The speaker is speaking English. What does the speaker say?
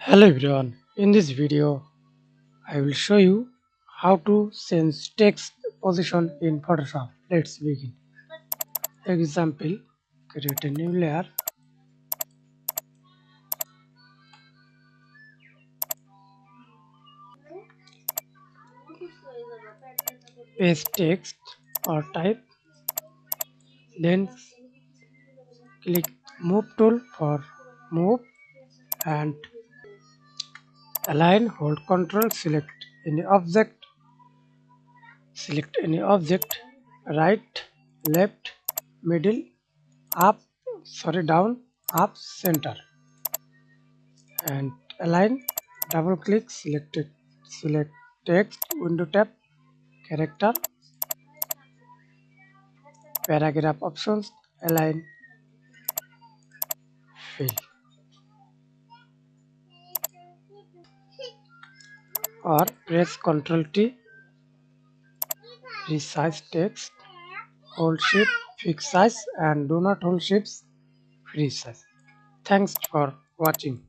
Hello everyone, in this video I will show you how to change text position in Photoshop. Let's begin. Example, create a new layer, paste text or type, then click move tool for move and align, hold control, select any object, right, left, middle, down, up, center and align, double click, select text, window tab, character, paragraph options, align, fill, or press Ctrl T, resize text, hold shift, fix size and do not hold shifts, free size. Thanks for watching.